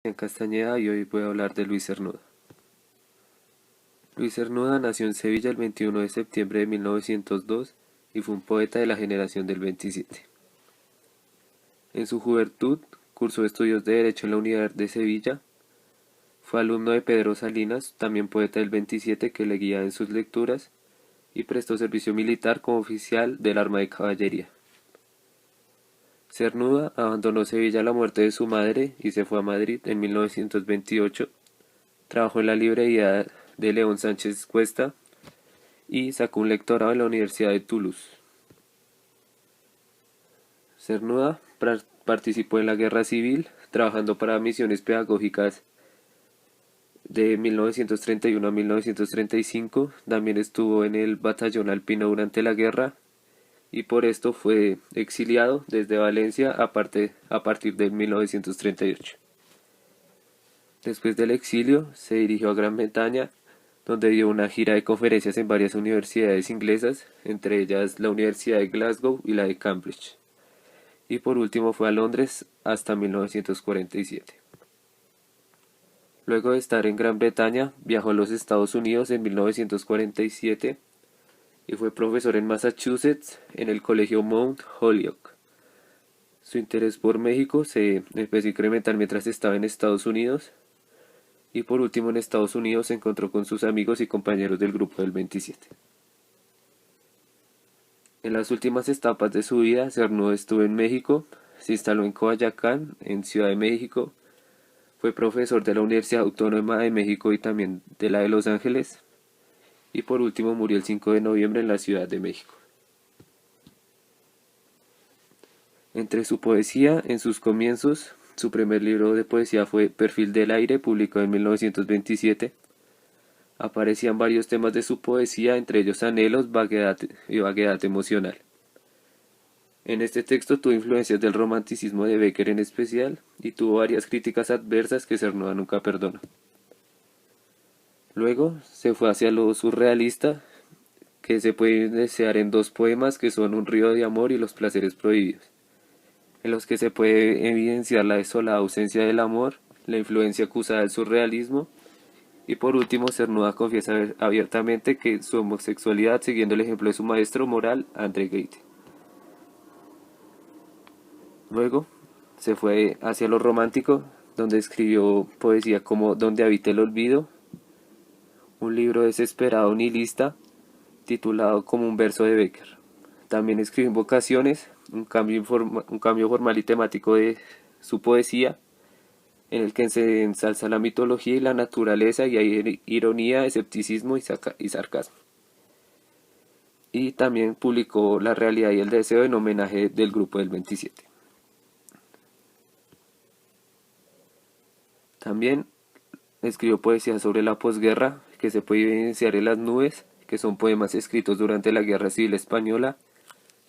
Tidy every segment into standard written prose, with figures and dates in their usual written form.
En Castañeda y hoy voy a hablar de Luis Cernuda. Luis Cernuda nació en Sevilla el 21 de septiembre de 1902 y fue un poeta de la generación del 27. En su juventud cursó estudios de Derecho en la Universidad de Sevilla, fue alumno de Pedro Salinas, también poeta del 27 que le guía en sus lecturas, y prestó servicio militar como oficial del arma de caballería. Cernuda abandonó Sevilla a la muerte de su madre y se fue a Madrid en 1928. Trabajó en la librería de León Sánchez Cuesta y sacó un lectorado en la Universidad de Toulouse. Cernuda participó en la Guerra Civil, trabajando para misiones pedagógicas de 1931 a 1935. También estuvo en el batallón alpino durante la guerra y por esto fue exiliado desde Valencia a partir de 1938. Después del exilio se dirigió a Gran Bretaña, donde dio una gira de conferencias en varias universidades inglesas, entre ellas la Universidad de Glasgow y la de Cambridge. Y por último fue a Londres hasta 1947. Luego de estar en Gran Bretaña, viajó a los Estados Unidos en 1947 y fue profesor en Massachusetts en el Colegio Mount Holyoke. Su interés por México se empezó a incrementar mientras estaba en Estados Unidos y por último en Estados Unidos se encontró con sus amigos y compañeros del Grupo del 27. En las últimas etapas de su vida, Cernuda estuvo en México, se instaló en Coyoacán, en Ciudad de México, fue profesor de la Universidad Autónoma de México y también de la de Los Ángeles, y por último murió el 5 de noviembre en la Ciudad de México. Entre su poesía, en sus comienzos, su primer libro de poesía fue Perfil del Aire, publicado en 1927. Aparecían varios temas de su poesía, entre ellos anhelos, vaguedad y vaguedad emocional. En este texto tuvo influencias del romanticismo de Becker en especial y tuvo varias críticas adversas que Cernuda nunca perdonó. Luego se fue hacia lo surrealista, que se puede desear en dos poemas que son Un río de amor y Los placeres prohibidos, en los que se puede evidenciar la desolada ausencia del amor, la influencia acusada del surrealismo, y por último Cernuda confiesa abiertamente que su homosexualidad siguiendo el ejemplo de su maestro moral, André Gide. Luego se fue hacia lo romántico, donde escribió poesía como Donde habita el olvido, un libro desesperado nihilista titulado como un verso de Becker. También escribió Invocaciones, un cambio formal y temático de su poesía, en el que se ensalza la mitología y la naturaleza y hay ironía, escepticismo y sarcasmo. Y también publicó La realidad y el deseo en homenaje del Grupo del 27. También escribió poesía sobre la posguerra, que se puede evidenciar en Las nubes, que son poemas escritos durante la Guerra Civil Española,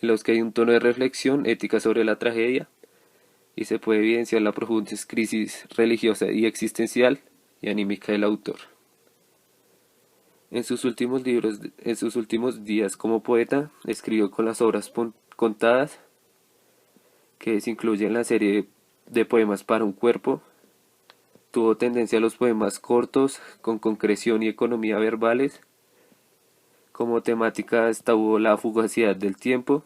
en los que hay un tono de reflexión ética sobre la tragedia, y se puede evidenciar la profunda crisis religiosa y existencial y anímica del autor. En sus últimos días como poeta, escribió con las obras contadas, que se incluye en la serie de poemas para un cuerpo. Tuvo tendencia a los poemas cortos, con concreción y economía verbales. Como temática estuvo la fugacidad del tiempo.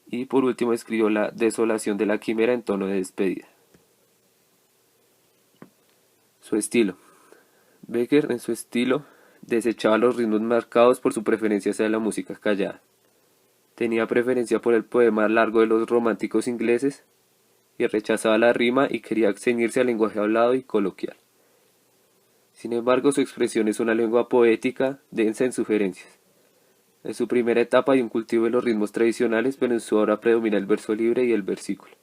Y por último escribió La desolación de la quimera en tono de despedida. Su estilo. Becker en su estilo desechaba los ritmos marcados por su preferencia hacia la música callada. Tenía preferencia por el poema largo de los románticos ingleses y rechazaba la rima y quería ceñirse al lenguaje hablado y coloquial. Sin embargo, su expresión es una lengua poética, densa en sugerencias. En su primera etapa hay un cultivo de los ritmos tradicionales, pero en su obra predomina el verso libre y el versículo.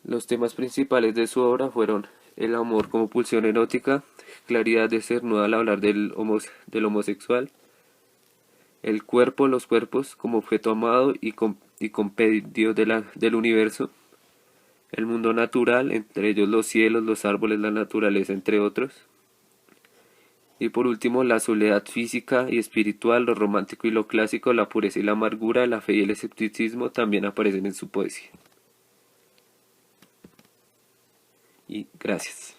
Los temas principales de su obra fueron el amor como pulsión erótica, claridad de Cernuda al hablar del homosexual, el cuerpo, los cuerpos como objeto amado y compendio del universo, el mundo natural, entre ellos los cielos, los árboles, la naturaleza, entre otros. Y por último, la soledad física y espiritual, lo romántico y lo clásico, la pureza y la amargura, la fe y el escepticismo también aparecen en su poesía. y gracias.